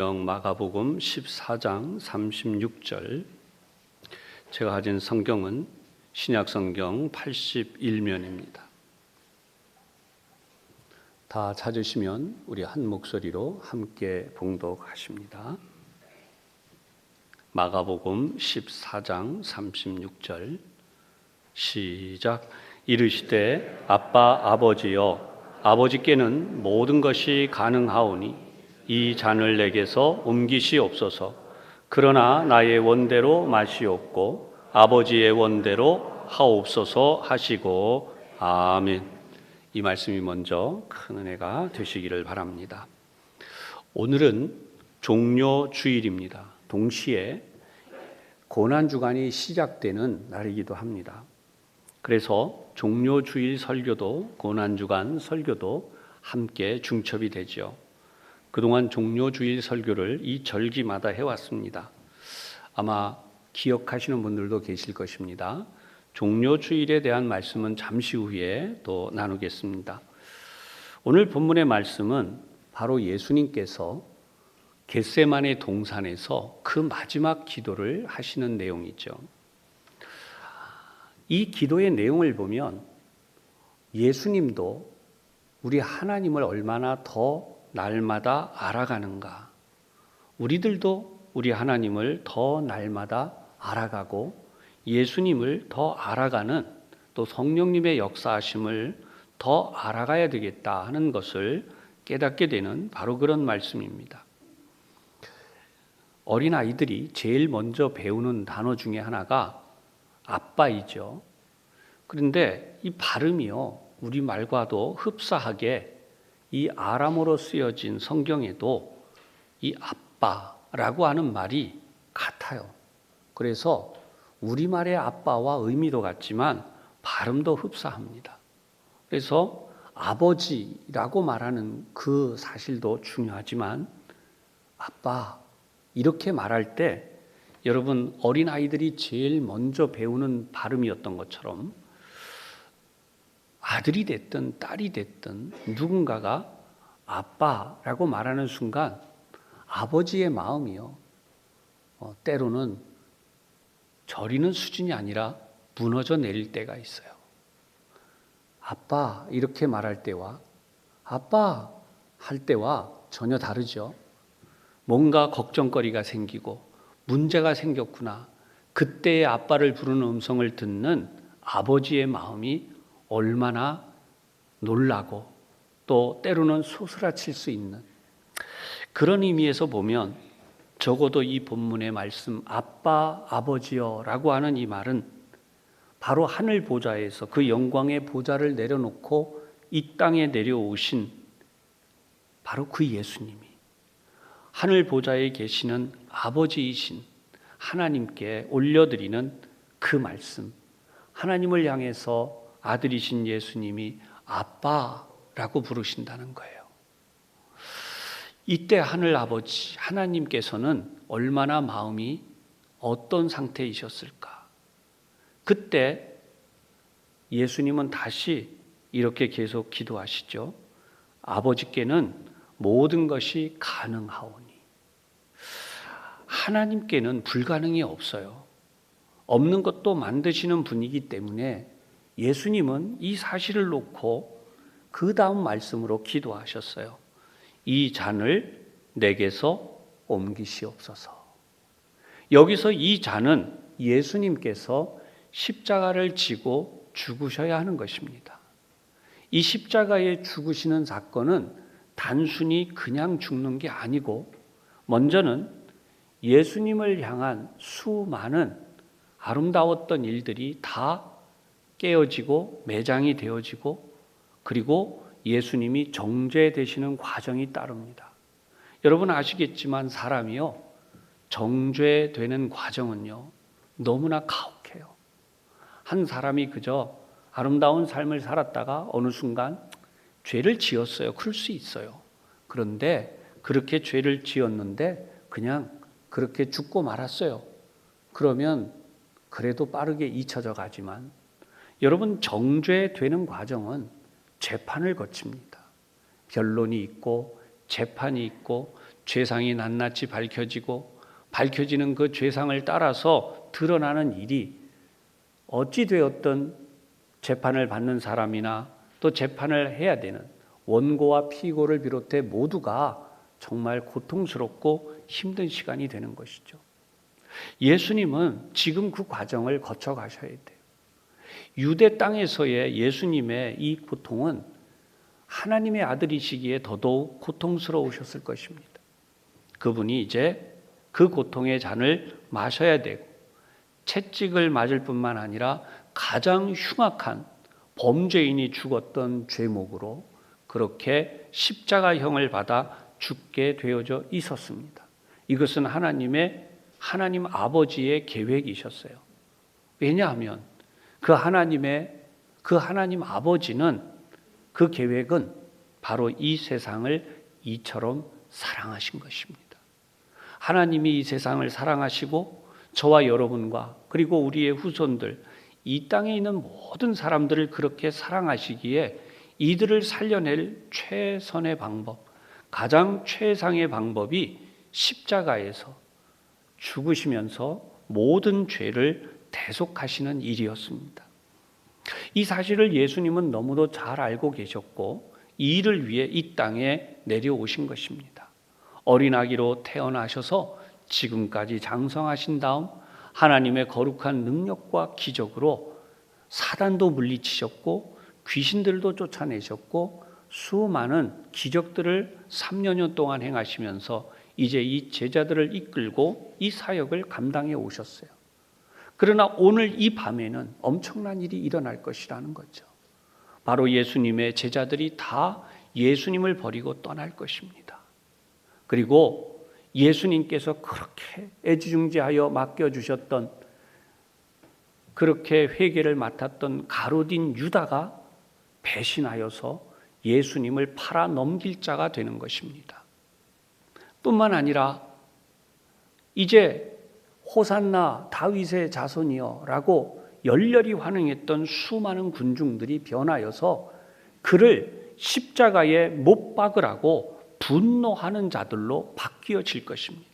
마가복음 14장 36절. 제가 가진 성경은 신약성경 81면입니다. 다 찾으시면 우리 한 목소리로 함께 봉독하십니다. 마가복음 14장 36절 시작. 이르시되 아빠 아버지여, 아버지께는 모든 것이 가능하오니 이 잔을 내게서 옮기시옵소서. 그러나 나의 원대로 마시옵고 아버지의 원대로 하옵소서 하시고 아멘. 이 말씀이 먼저 큰 은혜가 되시기를 바랍니다. 오늘은 종료주일입니다. 동시에 고난주간이 시작되는 날이기도 합니다. 그래서 종료주일 설교도 고난주간 설교도 함께 중첩이 되죠. 그동안 종료주일 설교를 이 절기마다 해왔습니다. 아마 기억하시는 분들도 계실 것입니다. 종료주일에 대한 말씀은 잠시 후에 또 나누겠습니다. 오늘 본문의 말씀은 바로 예수님께서 겟세마네 동산에서 그 마지막 기도를 하시는 내용이죠. 이 기도의 내용을 보면 예수님도 우리 하나님을 얼마나 더 날마다 알아가는가, 우리들도 우리 하나님을 더 날마다 알아가고 예수님을 더 알아가는, 또 성령님의 역사하심을 더 알아가야 되겠다 하는 것을 깨닫게 되는 바로 그런 말씀입니다. 어린아이들이 제일 먼저 배우는 단어 중에 하나가 아빠이죠. 그런데 이 발음이요, 우리말과도 흡사하게 이 아람어로 쓰여진 성경에도 이 아빠라고 하는 말이 같아요. 그래서 우리말의 아빠와 의미도 같지만 발음도 흡사합니다. 그래서 아버지라고 말하는 그 사실도 중요하지만 아빠 이렇게 말할 때 여러분 어린아이들이 제일 먼저 배우는 발음이었던 것처럼 아들이 됐든 딸이 됐든 누군가가 아빠라고 말하는 순간 아버지의 마음이요, 때로는 저리는 수준이 아니라 무너져 내릴 때가 있어요. 아빠 이렇게 말할 때와 아빠 할 때와 전혀 다르죠. 뭔가 걱정거리가 생기고 문제가 생겼구나, 그때의 아빠를 부르는 음성을 듣는 아버지의 마음이 얼마나 놀라고 또 때로는 소스라칠 수 있는, 그런 의미에서 보면 적어도 이 본문의 말씀 아빠 아버지여 라고 하는 이 말은 바로 하늘 보좌에서 그 영광의 보좌를 내려놓고 이 땅에 내려오신 바로 그 예수님이 하늘 보좌에 계시는 아버지이신 하나님께 올려드리는 그 말씀, 하나님을 향해서 아들이신 예수님이 아빠라고 부르신다는 거예요. 이때 하늘 아버지 하나님께서는 얼마나 마음이 어떤 상태이셨을까? 그때 예수님은 다시 이렇게 계속 기도하시죠. 아버지께는 모든 것이 가능하오니. 하나님께는 불가능이 없어요. 없는 것도 만드시는 분이기 때문에 예수님은 이 사실을 놓고 그 다음 말씀으로 기도하셨어요. 이 잔을 내게서 옮기시옵소서. 여기서 이 잔은 예수님께서 십자가를 지고 죽으셔야 하는 것입니다. 이 십자가에 죽으시는 사건은 단순히 그냥 죽는 게 아니고 먼저는 예수님을 향한 수많은 아름다웠던 일들이 다 깨어지고 매장이 되어지고 그리고 예수님이 정죄되시는 과정이 따릅니다. 여러분 아시겠지만 사람이요, 정죄되는 과정은요 너무나 가혹해요. 한 사람이 그저 아름다운 삶을 살았다가 어느 순간 죄를 지었어요. 그럴 수 있어요. 그런데 그렇게 죄를 지었는데 그냥 그렇게 죽고 말았어요. 그러면 그래도 빠르게 잊혀져 가지만 여러분 정죄되는 과정은 재판을 거칩니다. 변론이 있고 재판이 있고 죄상이 낱낱이 밝혀지는 그 죄상을 따라서 드러나는 일이 어찌 되었든 재판을 받는 사람이나 또 재판을 해야 되는 원고와 피고를 비롯해 모두가 정말 고통스럽고 힘든 시간이 되는 것이죠. 예수님은 지금 그 과정을 거쳐 가셔야 돼요. 유대 땅에서의 예수님의 이 고통은 하나님의 아들이시기에 더더욱 고통스러우셨을 것입니다. 그분이 이제 그 고통의 잔을 마셔야 되고 채찍을 맞을 뿐만 아니라 가장 흉악한 범죄인이 죽었던 죄목으로 그렇게 십자가형을 받아 죽게 되어져 있었습니다. 이것은 하나님 아버지의 계획이셨어요. 왜냐하면 그 하나님 아버지는 그 계획은 바로 이 세상을 이처럼 사랑하신 것입니다. 하나님이 이 세상을 사랑하시고 저와 여러분과 그리고 우리의 후손들, 이 땅에 있는 모든 사람들을 그렇게 사랑하시기에 이들을 살려낼 최선의 방법, 가장 최상의 방법이 십자가에서 죽으시면서 모든 죄를 대속하시는 일이었습니다. 이 사실을 예수님은 너무도 잘 알고 계셨고 이 일을 위해 이 땅에 내려오신 것입니다. 어린아기로 태어나셔서 지금까지 장성하신 다음 하나님의 거룩한 능력과 기적으로 사단도 물리치셨고 귀신들도 쫓아내셨고 수많은 기적들을 3년여 동안 행하시면서 이제 이 제자들을 이끌고 이 사역을 감당해 오셨어요. 그러나 오늘 이 밤에는 엄청난 일이 일어날 것이라는 거죠. 바로 예수님의 제자들이 다 예수님을 버리고 떠날 것입니다. 그리고 예수님께서 그렇게 애지중지하여 맡겨주셨던, 그렇게 회개를 맡았던 가룟 유다가 배신하여서 예수님을 팔아 넘길 자가 되는 것입니다. 뿐만 아니라 이제 호산나 다윗의 자손이여 라고 열렬히 환영했던 수많은 군중들이 변하여서 그를 십자가에 못 박으라고 분노하는 자들로 바뀌어질 것입니다.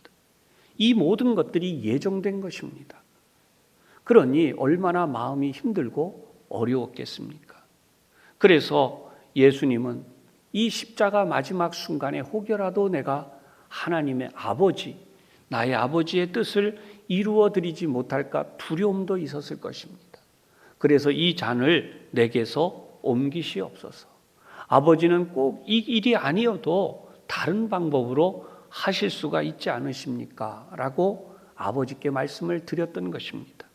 이 모든 것들이 예정된 것입니다. 그러니 얼마나 마음이 힘들고 어려웠겠습니까? 그래서 예수님은 이 십자가 마지막 순간에 혹여라도 내가 하나님의 아버지, 나의 아버지의 뜻을 이루어 드리지 못할까 두려움도 있었을 것입니다. 그래서 이 잔을 내게서 옮기시옵소서. 아버지는 꼭 이 일이 아니어도 다른 방법으로 하실 수가 있지 않으십니까? 라고 아버지께 말씀을 드렸던 것입니다.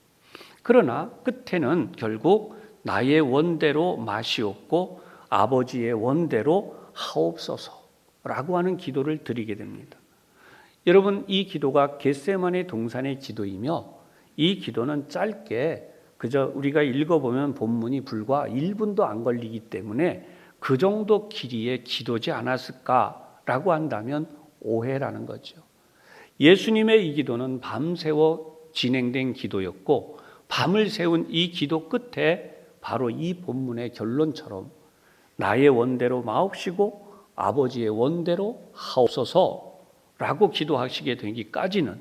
그러나 끝에는 결국 나의 원대로 마시옵고 아버지의 원대로 하옵소서라고 하는 기도를 드리게 됩니다. 여러분, 이 기도가 겟세마네 동산의 기도이며 이 기도는 짧게 그저 우리가 읽어보면 본문이 불과 1분도 안 걸리기 때문에 그 정도 길이의 기도지 않았을까라고 한다면 오해라는 거죠. 예수님의 이 기도는 밤새워 진행된 기도였고 밤을 새운 이 기도 끝에 바로 이 본문의 결론처럼 나의 원대로 마옵시고 아버지의 원대로 하옵소서라고 기도하시게 되기까지는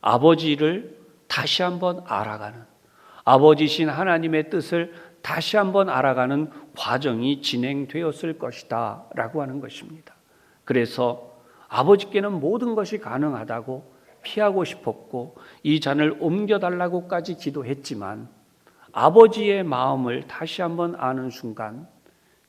아버지를 다시 한번 알아가는, 아버지신 하나님의 뜻을 다시 한번 알아가는 과정이 진행되었을 것이다 라고 하는 것입니다. 그래서 아버지께는 모든 것이 가능하다고 피하고 싶었고 이 잔을 옮겨달라고까지 기도했지만 아버지의 마음을 다시 한번 아는 순간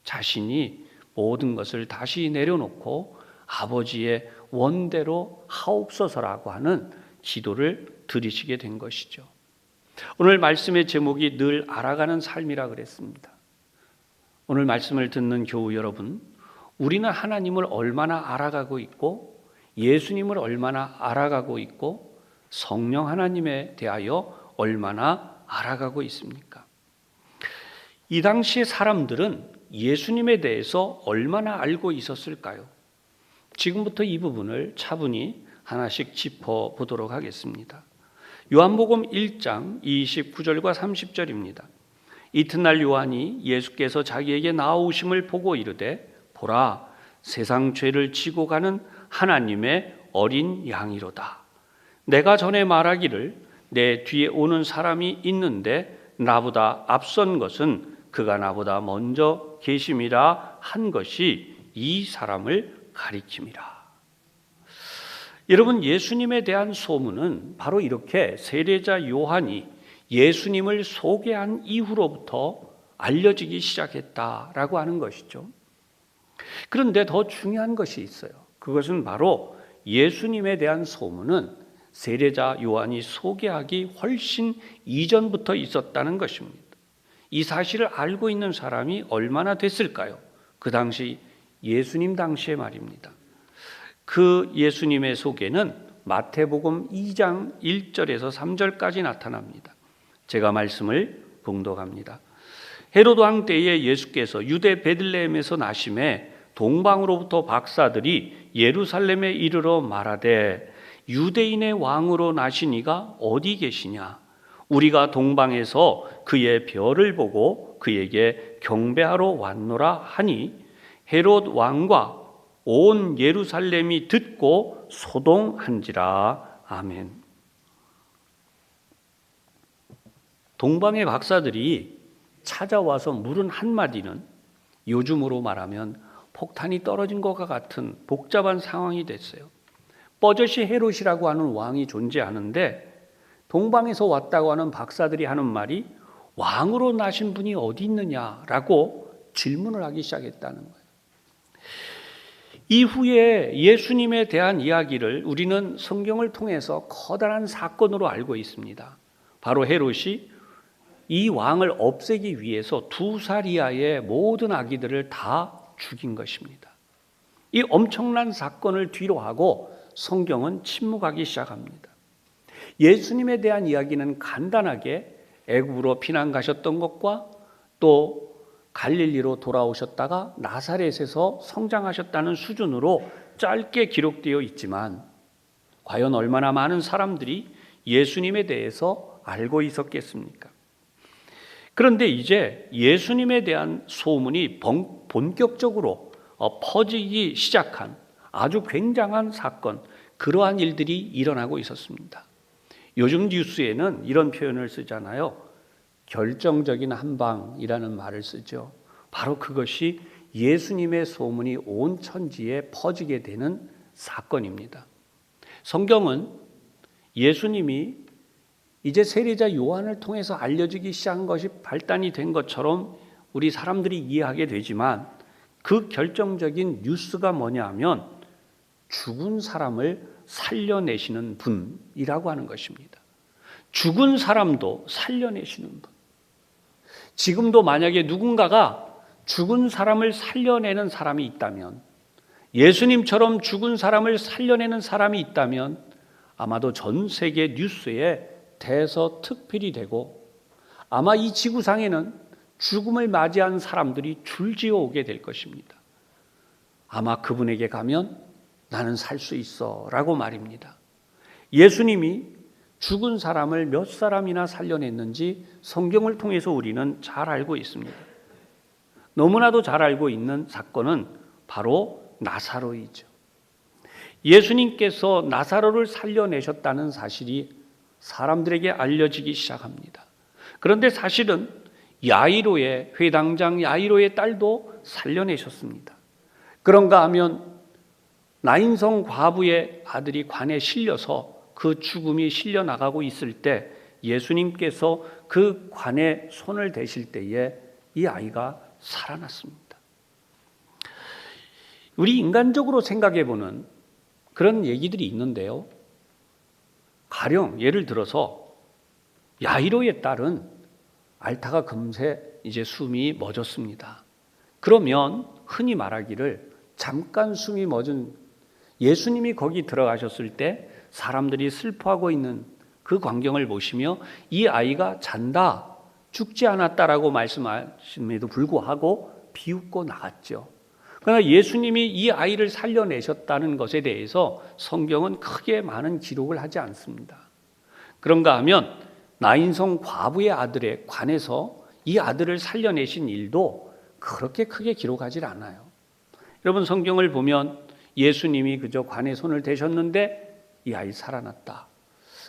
자신이 모든 것을 다시 내려놓고 아버지의 원대로 하옵소서라고 하는 기도를 드리시게 된 것이죠. 오늘 말씀의 제목이 늘 알아가는 삶이라 그랬습니다. 오늘 말씀을 듣는 교우 여러분, 우리는 하나님을 얼마나 알아가고 있고 예수님을 얼마나 알아가고 있고 성령 하나님에 대하여 얼마나 알아가고 있습니까? 이 당시의 사람들은 예수님에 대해서 얼마나 알고 있었을까요? 지금부터 이 부분을 차분히 하나씩 짚어보도록 하겠습니다. 요한복음 1장 29절과 30절입니다. 이튿날 요한이 예수께서 자기에게 나오심을 보고 이르되 보라, 세상 죄를 지고 가는 하나님의 어린 양이로다. 내가 전에 말하기를 내 뒤에 오는 사람이 있는데 나보다 앞선 것은 그가 나보다 먼저 계심이라 한 것이 이 사람을 가리킴이라. 여러분, 예수님에 대한 소문은 바로 이렇게 세례자 요한이 예수님을 소개한 이후로부터 알려지기 시작했다라고 하는 것이죠. 그런데 더 중요한 것이 있어요. 그것은 바로 예수님에 대한 소문은 세례자 요한이 소개하기 훨씬 이전부터 있었다는 것입니다. 이 사실을 알고 있는 사람이 얼마나 됐을까요? 그 당시 예수님 당시의 말입니다. 그 예수님의 소개는 마태복음 2장 1절에서 3절까지 나타납니다. 제가 말씀을 봉독합니다. 헤로드 왕 때에 예수께서 유대 베들레헴에서 나심에 동방으로부터 박사들이 예루살렘에 이르러 말하되 유대인의 왕으로 나신 이가 어디 계시냐? 우리가 동방에서 그의 별을 보고 그에게 경배하러 왔노라 하니 헤롯 왕과 온 예루살렘이 듣고 소동한지라. 아멘. 동방의 박사들이 찾아와서 물은 한마디는 요즘으로 말하면 폭탄이 떨어진 것과 같은 복잡한 상황이 됐어요. 뻐젓이 헤롯이라고 하는 왕이 존재하는데 동방에서 왔다고 하는 박사들이 하는 말이 왕으로 나신 분이 어디 있느냐라고 질문을 하기 시작했다는 거예요. 이후에 예수님에 대한 이야기를 우리는 성경을 통해서 커다란 사건으로 알고 있습니다. 바로 헤롯이 이 왕을 없애기 위해서 2살 이하의 모든 아기들을 다 죽인 것입니다. 이 엄청난 사건을 뒤로하고 성경은 침묵하기 시작합니다. 예수님에 대한 이야기는 간단하게 애굽으로 피난 가셨던 것과 또 갈릴리로 돌아오셨다가 나사렛에서 성장하셨다는 수준으로 짧게 기록되어 있지만 과연 얼마나 많은 사람들이 예수님에 대해서 알고 있었겠습니까? 그런데 이제 예수님에 대한 소문이 본격적으로 퍼지기 시작한 아주 굉장한 사건, 그러한 일들이 일어나고 있었습니다. 요즘 뉴스에는 이런 표현을 쓰잖아요. 결정적인 한방이라는 말을 쓰죠. 바로 그것이 예수님의 소문이 온 천지에 퍼지게 되는 사건입니다. 성경은 예수님이 이제 세례자 요한을 통해서 알려지기 시작한 것이 발단이 된 것처럼 우리 사람들이 이해하게 되지만 그 결정적인 뉴스가 뭐냐 하면 죽은 사람을 살려내시는 분이라고 하는 것입니다. 죽은 사람도 살려내시는 분. 지금도 만약에 누군가가 죽은 사람을 살려내는 사람이 있다면, 예수님처럼 죽은 사람을 살려내는 사람이 있다면 아마도 전 세계 뉴스에 대서특필이 되고 아마 이 지구상에는 죽음을 맞이한 사람들이 줄지어 오게 될 것입니다. 아마 그분에게 가면 나는 살 수 있어 라고 말입니다. 예수님이 죽은 사람을 몇 사람이나 살려냈는지 성경을 통해서 우리는 잘 알고 있습니다. 너무나도 잘 알고 있는 사건은 바로 나사로이죠. 예수님께서 나사로를 살려내셨다는 사실이 사람들에게 알려지기 시작합니다. 그런데 사실은 야이로의 회당장 야이로의 딸도 살려내셨습니다. 그런가 하면 나인성 과부의 아들이 관에 실려서 그 죽음이 실려 나가고 있을 때 예수님께서 그 관에 손을 대실 때에 이 아이가 살아났습니다. 우리 인간적으로 생각해 보는 그런 얘기들이 있는데요. 가령 예를 들어서 야이로의 딸은 앓다가 금세 이제 숨이 멎었습니다. 그러면 흔히 말하기를 잠깐 숨이 멎은, 예수님이 거기 들어가셨을 때 사람들이 슬퍼하고 있는 그 광경을 보시며 이 아이가 잔다, 죽지 않았다라고 말씀하심에도 불구하고 비웃고 나갔죠. 그러나 예수님이 이 아이를 살려내셨다는 것에 대해서 성경은 크게 많은 기록을 하지 않습니다. 그런가 하면 나인성 과부의 아들에 관해서 이 아들을 살려내신 일도 그렇게 크게 기록하지 않아요. 여러분, 성경을 보면 예수님이 그저 관에 손을 대셨는데 이 아이 살아났다.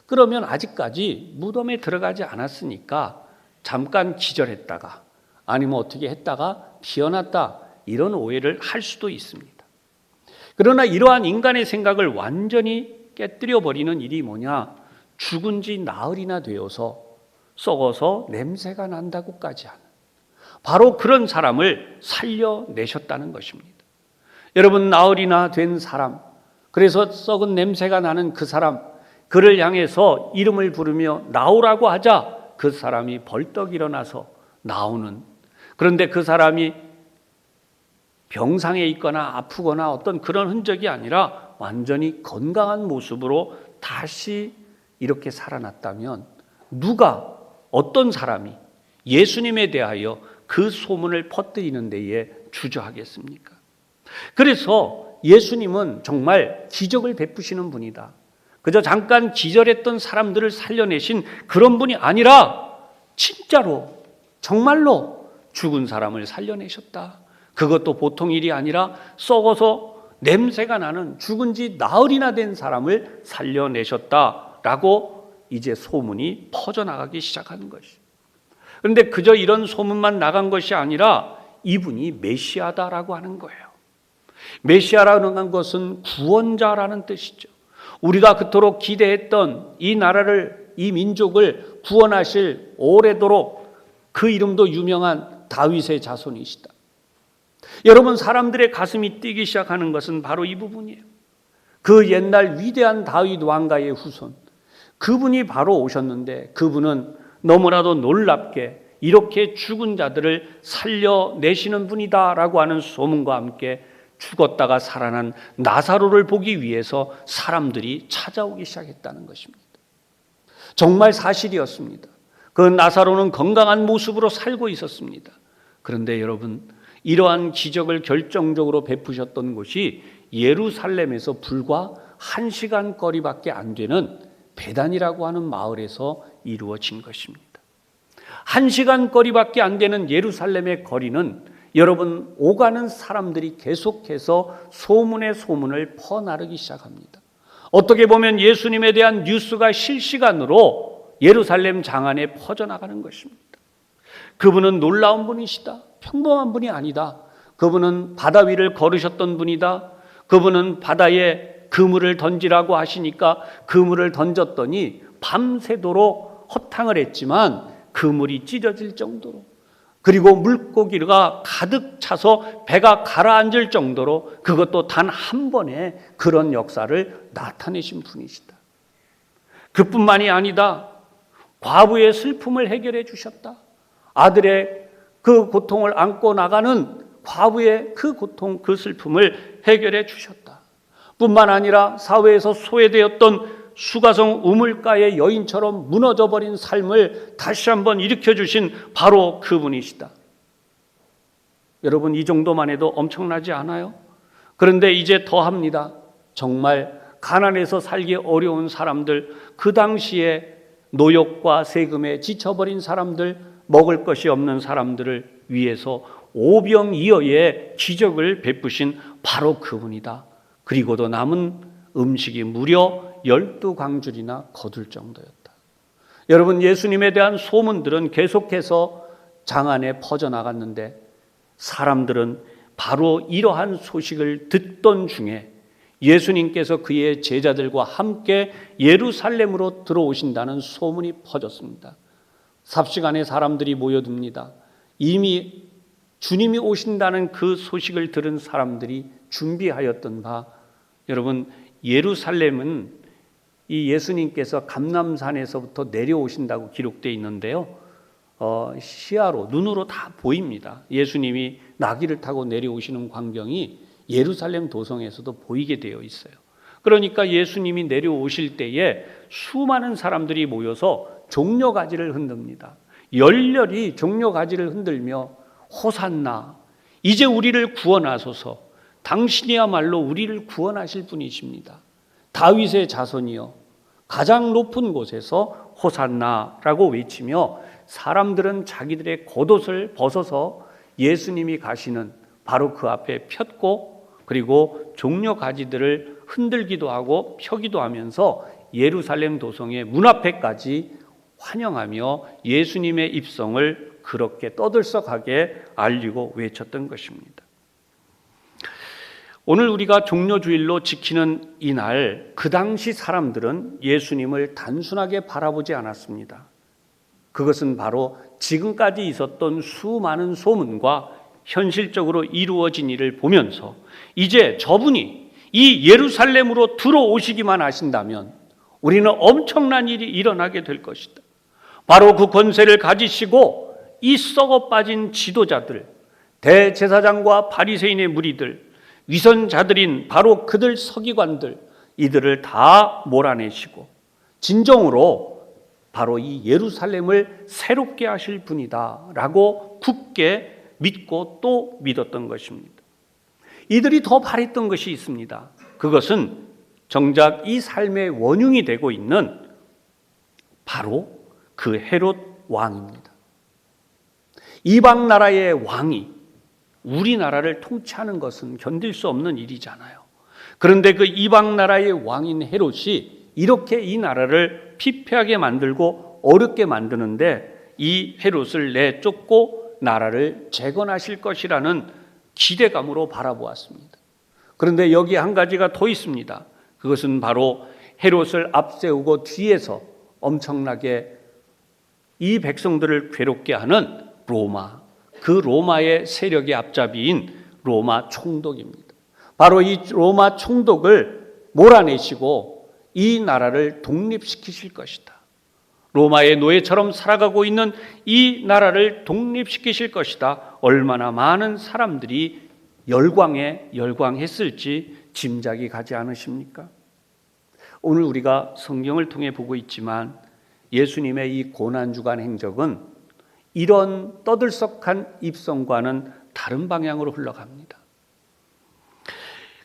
그러면 아직까지 무덤에 들어가지 않았으니까 잠깐 기절했다가 아니면 어떻게 했다가 피어났다, 이런 오해를 할 수도 있습니다. 그러나 이러한 인간의 생각을 완전히 깨뜨려 버리는 일이 뭐냐? 죽은 지 나흘이나 되어서 썩어서 냄새가 난다고까지 하는, 바로 그런 사람을 살려내셨다는 것입니다. 여러분, 나흘이나 된 사람, 그래서 썩은 냄새가 나는 그 사람, 그를 향해서 이름을 부르며 나오라고 하자 그 사람이 벌떡 일어나서 나오는, 그런데 그 사람이 병상에 있거나 아프거나 어떤 그런 흔적이 아니라 완전히 건강한 모습으로 다시 이렇게 살아났다면 누가, 어떤 사람이 예수님에 대하여 그 소문을 퍼뜨리는 데에 주저하겠습니까? 그래서 예수님은 정말 기적을 베푸시는 분이다. 그저 잠깐 기절했던 사람들을 살려내신 그런 분이 아니라 진짜로 정말로 죽은 사람을 살려내셨다. 그것도 보통 일이 아니라 썩어서 냄새가 나는 죽은 지 나흘이나 된 사람을 살려내셨다라고 이제 소문이 퍼져나가기 시작하는 것이죠. 그런데 그저 이런 소문만 나간 것이 아니라 이분이 메시아다라고 하는 거예요. 메시아라는 것은 구원자라는 뜻이죠. 우리가 그토록 기대했던 이 나라를, 이 민족을 구원하실 오래도록 그 이름도 유명한 다윗의 자손이시다. 여러분, 사람들의 가슴이 뛰기 시작하는 것은 바로 이 부분이에요. 그 옛날 위대한 다윗 왕가의 후손, 그분이 바로 오셨는데 그분은 너무나도 놀랍게 이렇게 죽은 자들을 살려내시는 분이다라고 하는 소문과 함께 죽었다가 살아난 나사로를 보기 위해서 사람들이 찾아오기 시작했다는 것입니다. 정말 사실이었습니다. 그 나사로는 건강한 모습으로 살고 있었습니다. 그런데 여러분, 이러한 기적을 결정적으로 베푸셨던 곳이 예루살렘에서 불과 1시간 거리밖에 안 되는 베단이라고 하는 마을에서 이루어진 것입니다. 1시간 거리밖에 안 되는 예루살렘의 거리는 여러분, 오가는 사람들이 계속해서 소문의 소문을 퍼나르기 시작합니다. 어떻게 보면 예수님에 대한 뉴스가 실시간으로 예루살렘 장안에 퍼져나가는 것입니다. 그분은 놀라운 분이시다. 평범한 분이 아니다. 그분은 바다 위를 걸으셨던 분이다. 그분은 바다에 그물을 던지라고 하시니까 그물을 던졌더니 밤새도록 허탕을 했지만 그물이 찢어질 정도로, 그리고 물고기가 가득 차서 배가 가라앉을 정도로, 그것도 단 한 번에 그런 역사를 나타내신 분이시다. 그뿐만이 아니다. 과부의 슬픔을 해결해 주셨다. 아들의 그 고통을 안고 나가는 과부의 그 고통, 그 슬픔을 해결해 주셨다. 뿐만 아니라 사회에서 소외되었던 수가성 우물가의 여인처럼 무너져버린 삶을 다시 한번 일으켜주신 바로 그분이시다. 여러분, 이 정도만 해도 엄청나지 않아요? 그런데 이제 더합니다. 정말 가난해서 살기 어려운 사람들, 그 당시에 노역과 세금에 지쳐버린 사람들, 먹을 것이 없는 사람들을 위해서 오병이어의 기적을 베푸신 바로 그분이다. 그리고도 남은 음식이 무려 12광줄이나 거둘 정도였다. 여러분, 예수님에 대한 소문들은 계속해서 장안에 퍼져나갔는데 사람들은 바로 이러한 소식을 듣던 중에 예수님께서 그의 제자들과 함께 예루살렘으로 들어오신다는 소문이 퍼졌습니다. 삽시간에 사람들이 모여듭니다. 이미 주님이 오신다는 그 소식을 들은 사람들이 준비하였던 바, 여러분, 예루살렘은 이 예수님께서 감람산에서부터 내려오신다고 기록되어 있는데요, 시야로, 눈으로 다 보입니다. 예수님이 나귀를 타고 내려오시는 광경이 예루살렘 도성에서도 보이게 되어 있어요. 그러니까 예수님이 내려오실 때에 수많은 사람들이 모여서 종려가지를 흔듭니다. 열렬히 종려가지를 흔들며 호산나, 이제 우리를 구원하소서, 당신이야말로 우리를 구원하실 분이십니다. 다윗의 자손이여 가장 높은 곳에서 호산나라고 외치며 사람들은 자기들의 겉옷을 벗어서 예수님이 가시는 바로 그 앞에 폈고 그리고 종려 가지들을 흔들기도 하고 펴기도 하면서 예루살렘 도성의 문 앞에까지 환영하며 예수님의 입성을 그렇게 떠들썩하게 알리고 외쳤던 것입니다. 오늘 우리가 종려주일로 지키는 이날, 그 당시 사람들은 예수님을 단순하게 바라보지 않았습니다. 그것은 바로 지금까지 있었던 수많은 소문과 현실적으로 이루어진 일을 보면서 이제 저분이 이 예루살렘으로 들어오시기만 하신다면 우리는 엄청난 일이 일어나게 될 것이다. 바로 그 권세를 가지시고 이 썩어 빠진 지도자들, 대제사장과 바리새인의 무리들, 위선자들인 바로 그들 서기관들, 이들을 다 몰아내시고 진정으로 바로 이 예루살렘을 새롭게 하실 분이다 라고 굳게 믿고 또 믿었던 것입니다. 이들이 더 바랬던 것이 있습니다. 그것은 정작 이 삶의 원흉이 되고 있는 바로 그 헤롯 왕입니다. 이방 나라의 왕이 우리나라를 통치하는 것은 견딜 수 없는 일이잖아요. 그런데 그 이방 나라의 왕인 헤롯이 이렇게 이 나라를 피폐하게 만들고 어렵게 만드는데 이 헤롯을 내쫓고 나라를 재건하실 것이라는 기대감으로 바라보았습니다. 그런데 여기 한 가지가 더 있습니다. 그것은 바로 헤롯을 앞세우고 뒤에서 엄청나게 이 백성들을 괴롭게 하는 로마, 그 로마의 세력의 앞잡이인 로마 총독입니다. 바로 이 로마 총독을 몰아내시고 이 나라를 독립시키실 것이다. 로마의 노예처럼 살아가고 있는 이 나라를 독립시키실 것이다. 얼마나 많은 사람들이 열광했을지 짐작이 가지 않으십니까? 오늘 우리가 성경을 통해 보고 있지만 예수님의 이 고난주간 행적은 이런 떠들썩한 입성과는 다른 방향으로 흘러갑니다.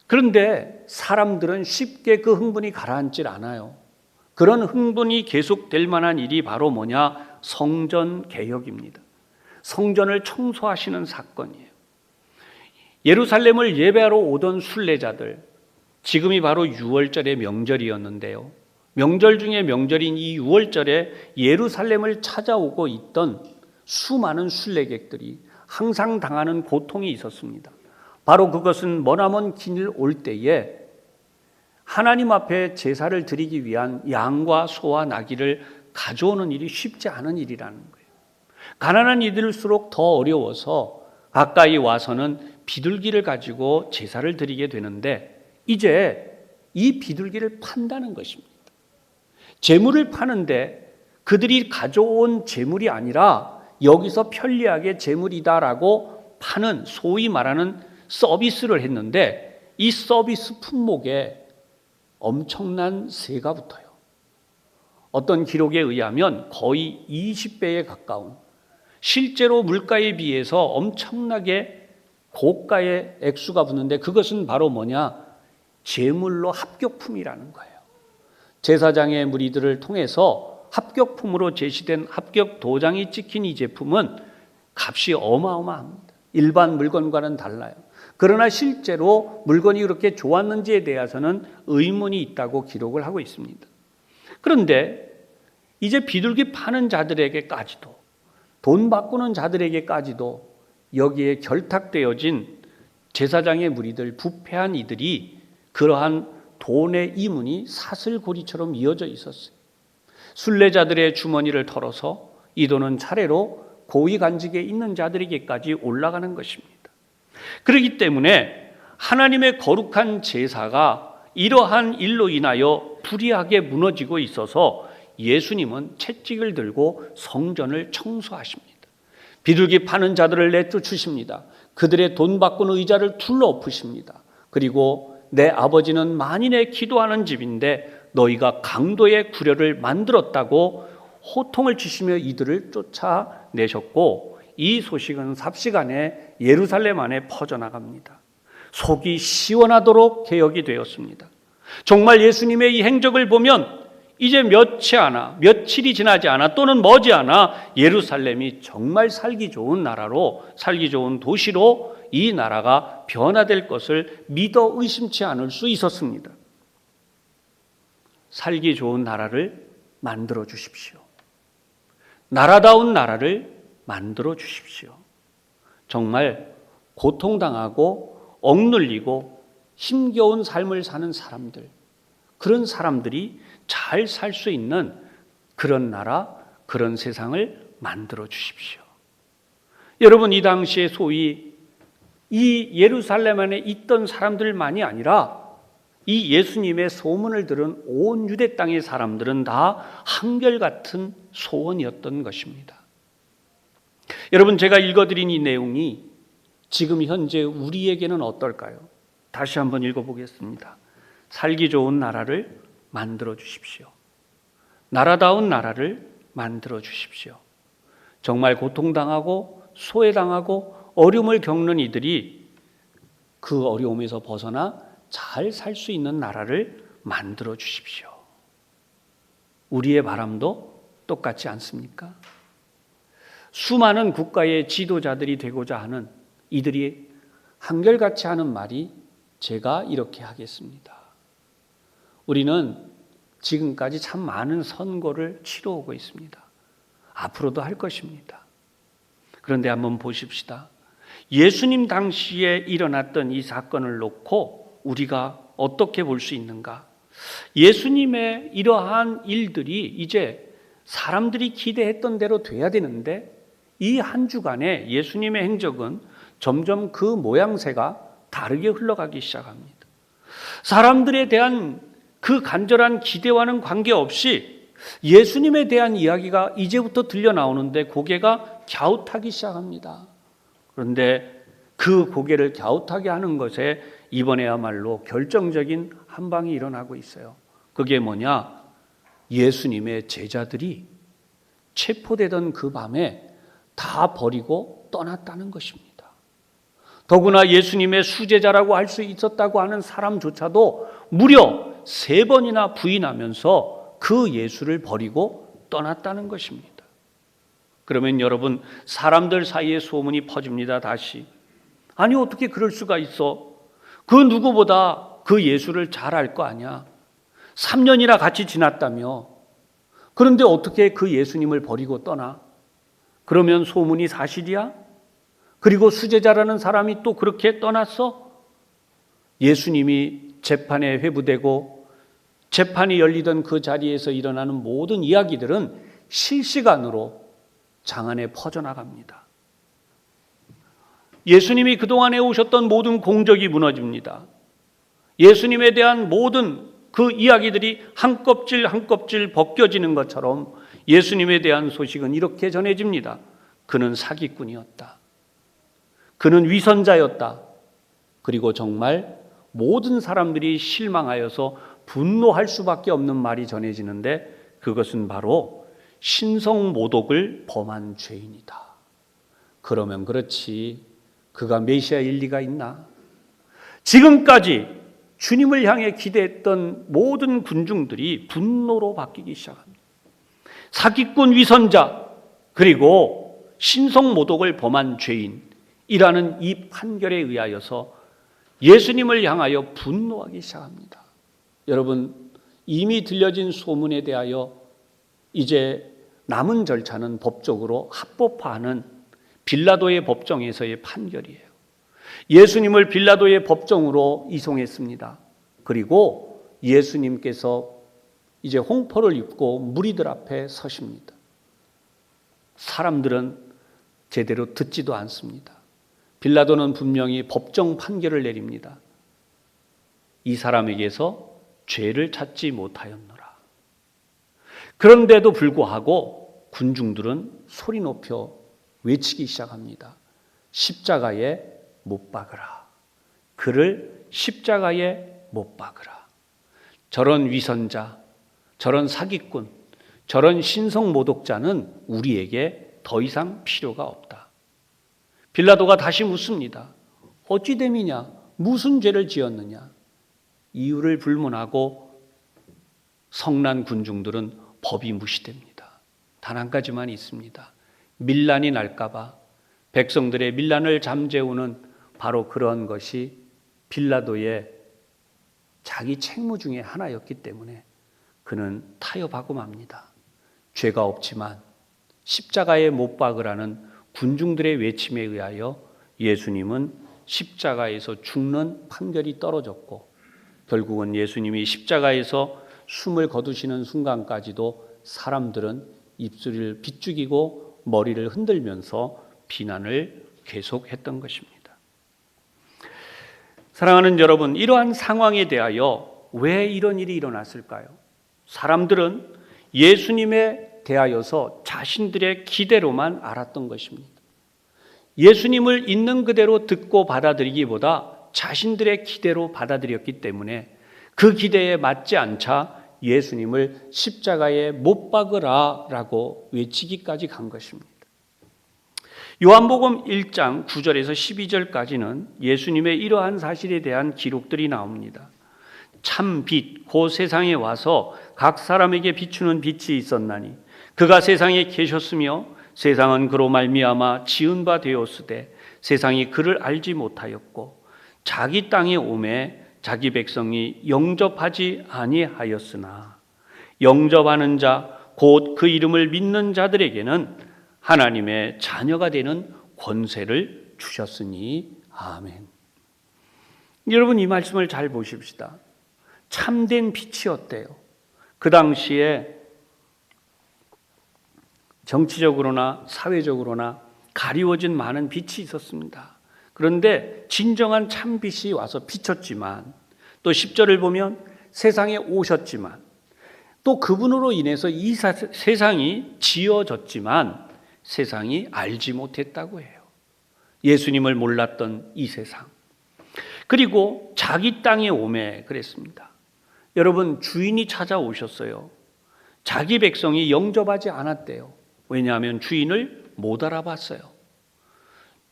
그런데 사람들은 쉽게 그 흥분이 가라앉질 않아요. 그런 흥분이 계속될 만한 일이 바로 뭐냐? 성전 개혁입니다. 성전을 청소하시는 사건이에요. 예루살렘을 예배하러 오던 순례자들, 지금이 바로 6월절의 명절이었는데요. 명절 중에 명절인 이 6월절에 예루살렘을 찾아오고 있던 수많은 순례객들이 항상 당하는 고통이 있었습니다. 바로 그것은 머나먼 길 올 때에 하나님 앞에 제사를 드리기 위한 양과 소와 나귀를 가져오는 일이 쉽지 않은 일이라는 거예요. 가난한 이들일수록 더 어려워서 가까이 와서는 비둘기를 가지고 제사를 드리게 되는데 이제 이 비둘기를 판다는 것입니다. 재물을 파는데 그들이 가져온 재물이 아니라 여기서 편리하게 재물이다라고 파는 소위 말하는 서비스를 했는데 이 서비스 품목에 엄청난 세가 붙어요. 어떤 기록에 의하면 거의 20배에 가까운, 실제로 물가에 비해서 엄청나게 고가의 액수가 붙는데 그것은 바로 뭐냐? 제물로 합격품이라는 거예요. 제사장의 무리들을 통해서 합격품으로 제시된 합격 도장이 찍힌 이 제품은 값이 어마어마합니다. 일반 물건과는 달라요. 그러나 실제로 물건이 그렇게 좋았는지에 대해서는 의문이 있다고 기록을 하고 있습니다. 그런데 이제 비둘기 파는 자들에게까지도, 돈 바꾸는 자들에게까지도 여기에 결탁되어진 제사장의 무리들, 부패한 이들이 그러한 돈의 이문이 사슬고리처럼 이어져 있었어요. 순례자들의 주머니를 털어서 이 돈은 차례로 고위간직에 있는 자들에게까지 올라가는 것입니다. 그렇기 때문에 하나님의 거룩한 제사가 이러한 일로 인하여 불의하게 무너지고 있어서 예수님은 채찍을 들고 성전을 청소하십니다. 비둘기 파는 자들을 내쫓으십니다. 그들의 돈 바꾸는 의자를 둘러엎으십니다. 그리고 내 아버지는 만인의 기도하는 집인데 너희가 강도의 구려를 만들었다고 호통을 치시며 이들을 쫓아내셨고 이 소식은 삽시간에 예루살렘 안에 퍼져나갑니다. 속이 시원하도록 개혁이 되었습니다. 정말 예수님의 이 행적을 보면 이제 며칠이 지나지 않아 또는 머지않아 예루살렘이 정말 살기 좋은 나라로, 살기 좋은 도시로 이 나라가 변화될 것을 믿어 의심치 않을 수 있었습니다. 살기 좋은 나라를 만들어 주십시오. 나라다운 나라를 만들어 주십시오. 정말 고통당하고 억눌리고 힘겨운 삶을 사는 사람들, 그런 사람들이 잘 살 수 있는 그런 나라, 그런 세상을 만들어 주십시오. 여러분, 이 당시에 소위 이 예루살렘 안에 있던 사람들만이 아니라 이 예수님의 소문을 들은 온 유대 땅의 사람들은 다 한결같은 소원이었던 것입니다. 여러분, 제가 읽어드린 이 내용이 지금 현재 우리에게는 어떨까요? 다시 한번 읽어보겠습니다. 살기 좋은 나라를 만들어 주십시오. 나라다운 나라를 만들어 주십시오. 정말 고통당하고 소외당하고 어려움을 겪는 이들이 그 어려움에서 벗어나 잘 살 수 있는 나라를 만들어 주십시오. 우리의 바람도 똑같지 않습니까? 수많은 국가의 지도자들이 되고자 하는 이들이 한결같이 하는 말이 제가 이렇게 하겠습니다. 우리는 지금까지 참 많은 선거를 치러오고 있습니다. 앞으로도 할 것입니다. 그런데 한번 보십시다. 예수님 당시에 일어났던 이 사건을 놓고 우리가 어떻게 볼 수 있는가? 예수님의 이러한 일들이 이제 사람들이 기대했던 대로 돼야 되는데 이 한 주간에 예수님의 행적은 점점 그 모양새가 다르게 흘러가기 시작합니다. 사람들에 대한 그 간절한 기대와는 관계없이 예수님에 대한 이야기가 이제부터 들려 나오는데 고개가 갸웃하기 시작합니다. 그런데 그 고개를 갸웃하게 하는 것에 이번에야말로 결정적인 한 방이 일어나고 있어요. 그게 뭐냐? 예수님의 제자들이 체포되던 그 밤에 다 버리고 떠났다는 것입니다. 더구나 예수님의 수제자라고 할 수 있었다고 하는 사람조차도 무려 3번이나 부인하면서 그 예수를 버리고 떠났다는 것입니다. 그러면 여러분, 사람들 사이에 소문이 퍼집니다. 다시. 아니, 어떻게 그럴 수가 있어? 그 누구보다 그 예수를 잘 알 거 아니야. 3년이나 같이 지났다며. 그런데 어떻게 그 예수님을 버리고 떠나? 그러면 소문이 사실이야? 그리고 수제자라는 사람이 또 그렇게 떠났어? 예수님이 재판에 회부되고 재판이 열리던 그 자리에서 일어나는 모든 이야기들은 실시간으로 장안에 퍼져나갑니다. 예수님이 그동안 해오셨던 모든 공적이 무너집니다. 예수님에 대한 모든 그 이야기들이 한 껍질 한 껍질 벗겨지는 것처럼 예수님에 대한 소식은 이렇게 전해집니다. 그는 사기꾼이었다. 그는 위선자였다. 그리고 정말 모든 사람들이 실망하여서 분노할 수밖에 없는 말이 전해지는데 그것은 바로 신성모독을 범한 죄인이다. 그러면 그렇지, 그가 메시아일 리가 있나? 지금까지 주님을 향해 기대했던 모든 군중들이 분노로 바뀌기 시작합니다. 사기꾼, 위선자, 그리고 신성모독을 범한 죄인이라는 이 판결에 의하여서 예수님을 향하여 분노하기 시작합니다. 여러분, 이미 들려진 소문에 대하여 이제 남은 절차는 법적으로 합법화하는 빌라도의 법정에서의 판결이에요. 예수님을 빌라도의 법정으로 이송했습니다. 그리고 예수님께서 이제 홍포를 입고 무리들 앞에 서십니다. 사람들은 제대로 듣지도 않습니다. 빌라도는 분명히 법정 판결을 내립니다. 이 사람에게서 죄를 찾지 못하였노라. 그런데도 불구하고 군중들은 소리 높여 외치기 시작합니다. 십자가에 못 박으라. 그를 십자가에 못 박으라. 저런 위선자, 저런 사기꾼, 저런 신성모독자는 우리에게 더 이상 필요가 없다. 빌라도가 다시 묻습니다. 어찌 됨이냐? 무슨 죄를 지었느냐? 이유를 불문하고 성난 군중들은 법이 무시됩니다. 단 한 가지만 있습니다. 밀란이 날까봐 백성들의 밀란을 잠재우는 바로 그런 것이 빌라도의 자기 책무 중에 하나였기 때문에 그는 타협하고 맙니다. 죄가 없지만 십자가에 못 박으라는 군중들의 외침에 의하여 예수님은 십자가에서 죽는 판결이 떨어졌고, 결국은 예수님이 십자가에서 숨을 거두시는 순간까지도 사람들은 입술을 비죽이고 머리를 흔들면서 비난을 계속했던 것입니다. 사랑하는 여러분, 이러한 상황에 대하여 왜 이런 일이 일어났을까요? 사람들은 예수님에 대하여서 자신들의 기대로만 알았던 것입니다. 예수님을 있는 그대로 듣고 받아들이기보다 자신들의 기대로 받아들였기 때문에 그 기대에 맞지 않자 예수님을 십자가에 못 박으라라고 외치기까지 간 것입니다. 요한복음 1장 9절에서 12절까지는 예수님의 이러한 사실에 대한 기록들이 나옵니다. 참 빛, 곧 세상에 와서 각 사람에게 비추는 빛이 있었나니 그가 세상에 계셨으며 세상은 그로 말미암아 지은 바 되었으되 세상이 그를 알지 못하였고 자기 땅에 오매 자기 백성이 영접하지 아니하였으나 영접하는 자, 곧 그 이름을 믿는 자들에게는 하나님의 자녀가 되는 권세를 주셨으니 아멘. 여러분, 이 말씀을 잘 보십시다. 참된 빛이었대요. 그 당시에 정치적으로나 사회적으로나 가리워진 많은 빛이 있었습니다. 그런데 진정한 참빛이 와서 비쳤지만, 또 10절을 보면 세상에 오셨지만, 또 그분으로 인해서 이 세상이 지어졌지만 세상이 알지 못했다고 해요. 예수님을 몰랐던 이 세상. 그리고 자기 땅에 오매 그랬습니다. 여러분, 주인이 찾아오셨어요. 자기 백성이 영접하지 않았대요. 왜냐하면 주인을 못 알아봤어요.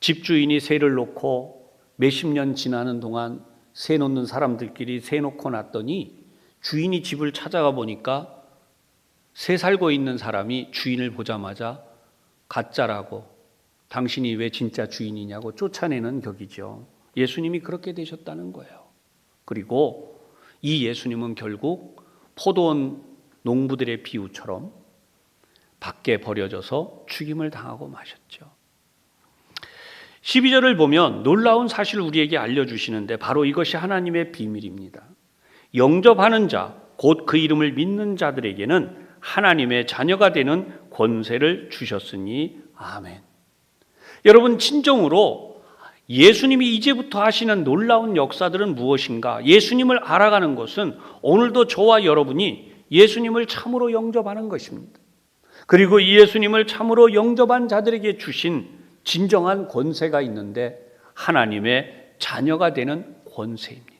집주인이 새를 놓고 몇십 년 지나는 동안 새 놓는 사람들끼리 새 놓고 났더니 주인이 집을 찾아가 보니까 새 살고 있는 사람이 주인을 보자마자 가짜라고, 당신이 왜 진짜 주인이냐고 쫓아내는 격이죠. 예수님이 그렇게 되셨다는 거예요. 그리고 이 예수님은 결국 포도원 농부들의 비유처럼 밖에 버려져서 죽임을 당하고 마셨죠. 12절을 보면 놀라운 사실을 우리에게 알려주시는데 바로 이것이 하나님의 비밀입니다. 영접하는 자, 곧 그 이름을 믿는 자들에게는 하나님의 자녀가 되는 권세를 주셨으니 아멘. 여러분, 진정으로 예수님이 이제부터 하시는 놀라운 역사들은 무엇인가? 예수님을 알아가는 것은 오늘도 저와 여러분이 예수님을 참으로 영접하는 것입니다. 그리고 이 예수님을 참으로 영접한 자들에게 주신 진정한 권세가 있는데 하나님의 자녀가 되는 권세입니다.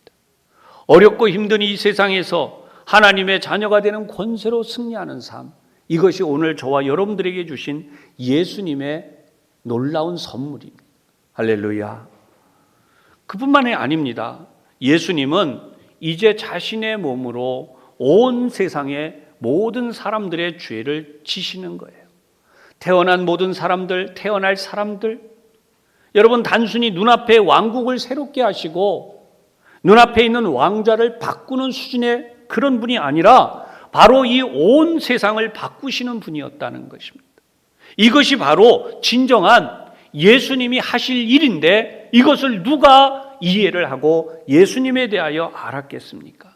어렵고 힘든 이 세상에서 하나님의 자녀가 되는 권세로 승리하는 삶, 이것이 오늘 저와 여러분들에게 주신 예수님의 놀라운 선물입니다. 할렐루야. 그뿐만이 아닙니다. 예수님은 이제 자신의 몸으로 온 세상의 모든 사람들의 죄를 지시는 거예요. 태어난 모든 사람들, 태어날 사람들, 여러분, 단순히 눈앞에 왕국을 새롭게 하시고 눈앞에 있는 왕좌를 바꾸는 수준의 그런 분이 아니라 바로 이 온 세상을 바꾸시는 분이었다는 것입니다. 이것이 바로 진정한 예수님이 하실 일인데 이것을 누가 이해를 하고 예수님에 대하여 알았겠습니까?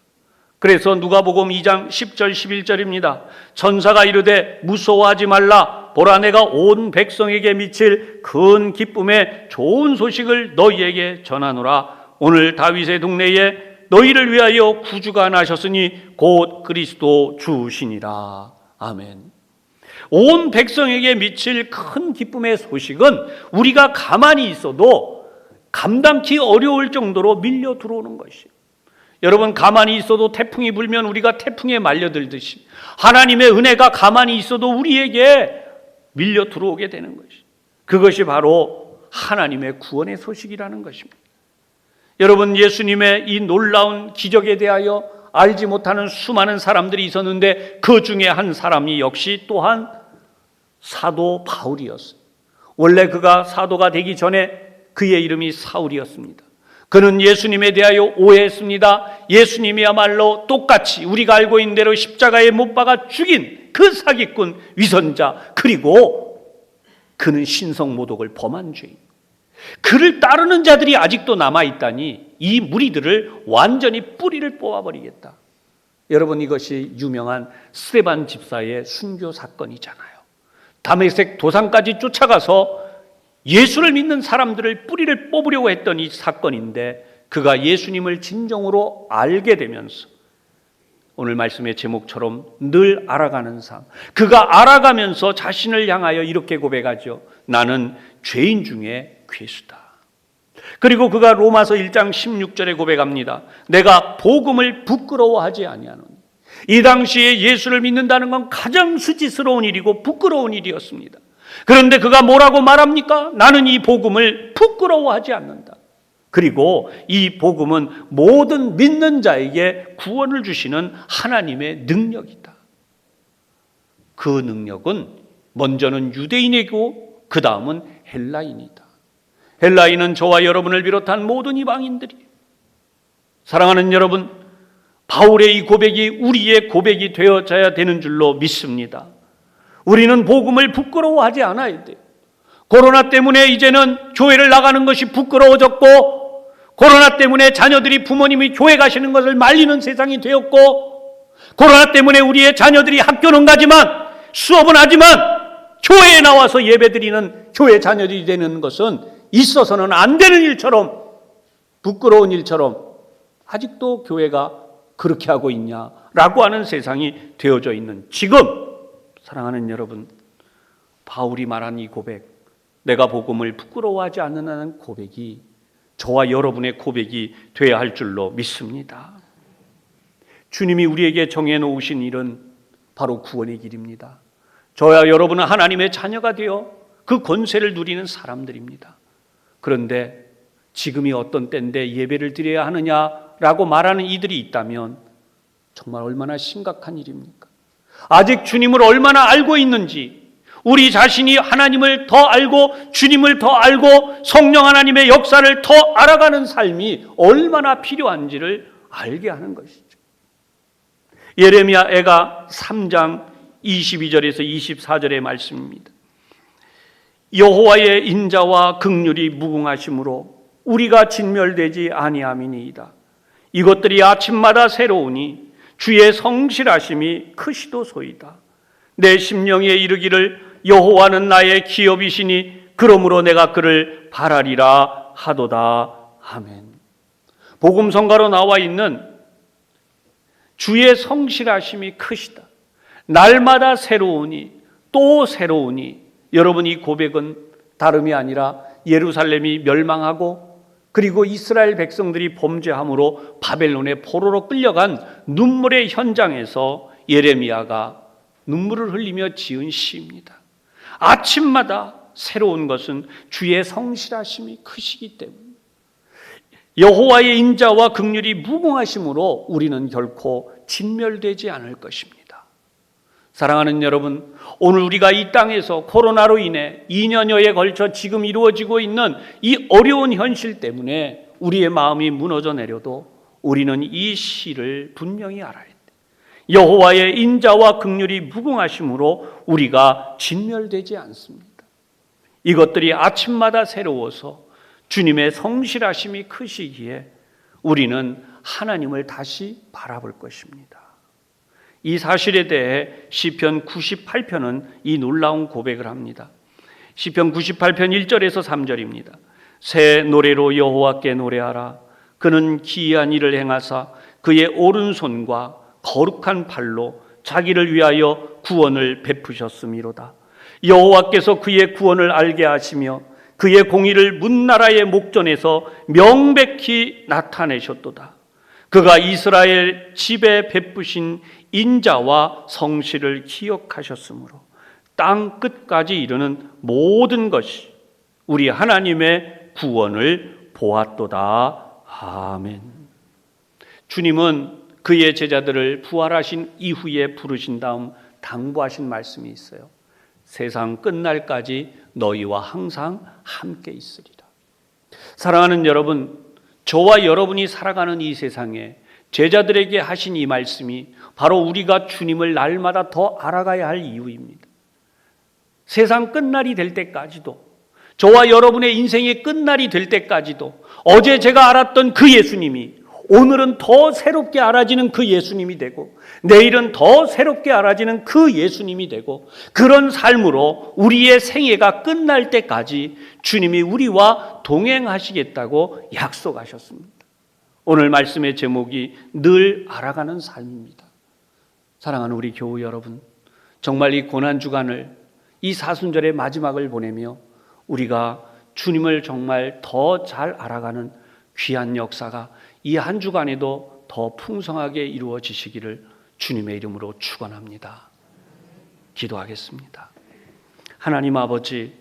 그래서 누가복음 2장 10절 11절입니다. 천사가 이르되 무서워하지 말라. 보라, 내가 온 백성에게 미칠 큰 기쁨의 좋은 소식을 너희에게 전하노라. 오늘 다윗의 동네에 너희를 위하여 구주가 나셨으니 곧 그리스도 주시니라. 아멘. 온 백성에게 미칠 큰 기쁨의 소식은 우리가 가만히 있어도 감당치 어려울 정도로 밀려 들어오는 것이에요. 여러분, 가만히 있어도 태풍이 불면 우리가 태풍에 말려들듯이 하나님의 은혜가 가만히 있어도 우리에게 밀려 들어오게 되는 것이, 그것이 바로 하나님의 구원의 소식이라는 것입니다. 여러분, 예수님의 이 놀라운 기적에 대하여 알지 못하는 수많은 사람들이 있었는데 그 중에 한 사람이 역시 또한 사도 바울이었어요. 원래 그가 사도가 되기 전에 그의 이름이 사울이었습니다. 그는 예수님에 대하여 오해했습니다. 예수님이야말로 똑같이 우리가 알고 있는 대로 십자가에 못 박아 죽인 그 사기꾼 위선자, 그리고 그는 신성모독을 범한 죄인. 그를 따르는 자들이 아직도 남아있다니 이 무리들을 완전히 뿌리를 뽑아버리겠다. 여러분, 이것이 유명한 스데반 집사의 순교 사건이잖아요. 다메섹 도상까지 쫓아가서 예수를 믿는 사람들을 뿌리를 뽑으려고 했던 이 사건인데, 그가 예수님을 진정으로 알게 되면서 오늘 말씀의 제목처럼 늘 알아가는 삶, 그가 알아가면서 자신을 향하여 이렇게 고백하죠. 나는 죄인 중에 괴수다. 그리고 그가 로마서 1장 16절에 고백합니다. 내가 복음을 부끄러워하지 아니하노니. 이 당시에 예수를 믿는다는 건 가장 수치스러운 일이고 부끄러운 일이었습니다. 그런데 그가 뭐라고 말합니까? 나는 이 복음을 부끄러워하지 않는다. 그리고 이 복음은 모든 믿는 자에게 구원을 주시는 하나님의 능력이다. 그 능력은 먼저는 유대인이고 그 다음은 헬라인이다. 헬라인은 저와 여러분을 비롯한 모든 이방인들이, 사랑하는 여러분, 바울의 이 고백이 우리의 고백이 되어져야 되는 줄로 믿습니다. 우리는 복음을 부끄러워하지 않아야 돼요. 코로나 때문에 이제는 교회를 나가는 것이 부끄러워졌고, 코로나 때문에 자녀들이 부모님이 교회 가시는 것을 말리는 세상이 되었고, 코로나 때문에 우리의 자녀들이 학교는 가지만 수업은 하지만 교회에 나와서 예배드리는 교회 자녀들이 되는 것은 있어서는 안 되는 일처럼, 부끄러운 일처럼 아직도 교회가 그렇게 하고 있냐라고 하는 세상이 되어져 있는 지금, 사랑하는 여러분, 바울이 말한 이 고백, 내가 복음을 부끄러워하지 않는다는 고백이 저와 여러분의 고백이 되어야 할 줄로 믿습니다. 주님이 우리에게 정해놓으신 일은 바로 구원의 길입니다. 저와 여러분은 하나님의 자녀가 되어 그 권세를 누리는 사람들입니다. 그런데 지금이 어떤 때인데 예배를 드려야 하느냐라고 말하는 이들이 있다면 정말 얼마나 심각한 일입니까? 아직 주님을 얼마나 알고 있는지, 우리 자신이 하나님을 더 알고 주님을 더 알고 성령 하나님의 역사를 더 알아가는 삶이 얼마나 필요한지를 알게 하는 것이죠. 예레미야가 3장 22절에서 24절의 말씀입니다. 여호와의 인자와 긍휼이 무궁하심으로 우리가 진멸되지 아니함이니이다. 이것들이 아침마다 새로우니 주의 성실하심이 크시도소이다. 내 심령에 이르기를 여호와는 나의 기업이시니 그러므로 내가 그를 바라리라 하도다. 아멘. 복음성가로 나와 있는 주의 성실하심이 크시다, 날마다 새로우니 또 새로우니, 여러분, 이 고백은 다름이 아니라 예루살렘이 멸망하고 그리고 이스라엘 백성들이 범죄함으로 바벨론의 포로로 끌려간 눈물의 현장에서 예레미야가 눈물을 흘리며 지은 시입니다. 아침마다 새로운 것은 주의 성실하심이 크시기 때문에, 여호와의 인자와 긍휼이 무궁하심으로 우리는 결코 진멸되지 않을 것입니다. 사랑하는 여러분, 오늘 우리가 이 땅에서 코로나로 인해 2년여에 걸쳐 지금 이루어지고 있는 이 어려운 현실 때문에 우리의 마음이 무너져 내려도 우리는 이 시를 분명히 알아야 돼. 여호와의 인자와 긍휼이 무궁하심으로 우리가 진멸되지 않습니다. 이것들이 아침마다 새로워서 주님의 성실하심이 크시기에 우리는 하나님을 다시 바라볼 것입니다. 이 사실에 대해 시편 98편은 이 놀라운 고백을 합니다. 시편 98편 1절에서 3절입니다. 새 노래로 여호와께 노래하라. 그는 기이한 일을 행하사 그의 오른손과 거룩한 팔로 자기를 위하여 구원을 베푸셨음이로다. 여호와께서 그의 구원을 알게 하시며 그의 공의를 문나라의 목전에서 명백히 나타내셨도다. 그가 이스라엘 집에 베푸신 인자와 성실을 기억하셨으므로 땅 끝까지 이르는 모든 것이 우리 하나님의 구원을 보았도다. 아멘. 주님은 그의 제자들을 부활하신 이후에 부르신 다음 당부하신 말씀이 있어요. 세상 끝날까지 너희와 항상 함께 있으리라. 사랑하는 여러분, 저와 여러분이 살아가는 이 세상에 제자들에게 하신 이 말씀이 바로 우리가 주님을 날마다 더 알아가야 할 이유입니다. 세상 끝날이 될 때까지도, 저와 여러분의 인생의 끝날이 될 때까지도 어제 제가 알았던 그 예수님이 오늘은 더 새롭게 알아지는 그 예수님이 되고, 내일은 더 새롭게 알아지는 그 예수님이 되고, 그런 삶으로 우리의 생애가 끝날 때까지 주님이 우리와 동행하시겠다고 약속하셨습니다. 오늘 말씀의 제목이 늘 알아가는 삶입니다. 사랑하는 우리 교우 여러분, 정말 이 고난주간을, 이 사순절의 마지막을 보내며 우리가 주님을 정말 더 잘 알아가는 귀한 역사가 이 한 주간에도 더 풍성하게 이루어지시기를 주님의 이름으로 축원합니다. 기도하겠습니다. 하나님 아버지,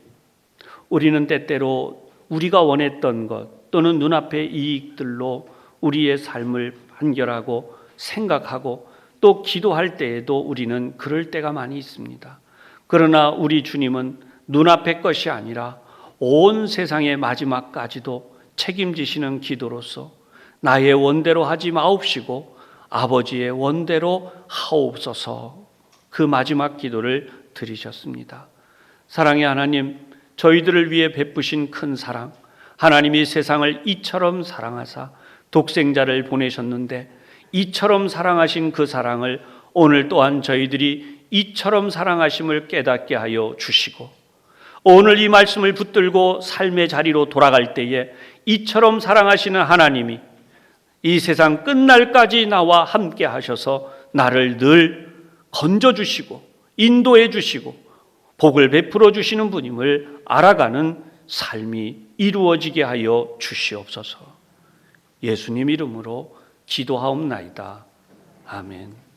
우리는 때때로 우리가 원했던 것 또는 눈앞의 이익들로 우리의 삶을 판결하고 생각하고 또 기도할 때에도 우리는 그럴 때가 많이 있습니다. 그러나 우리 주님은 눈앞의 것이 아니라 온 세상의 마지막까지도 책임지시는 기도로서 나의 원대로 하지 마옵시고 아버지의 원대로 하옵소서, 그 마지막 기도를 드리셨습니다. 사랑의 하나님, 저희들을 위해 베푸신 큰 사랑, 하나님이 세상을 이처럼 사랑하사 독생자를 보내셨는데 이처럼 사랑하신 그 사랑을 오늘 또한 저희들이 이처럼 사랑하심을 깨닫게 하여 주시고, 오늘 이 말씀을 붙들고 삶의 자리로 돌아갈 때에 이처럼 사랑하시는 하나님이 이 세상 끝날까지 나와 함께 하셔서 나를 늘 건져주시고 인도해 주시고 복을 베풀어 주시는 분임을 알아가는 삶이 이루어지게 하여 주시옵소서. 예수님 이름으로 기도하옵나이다. 아멘.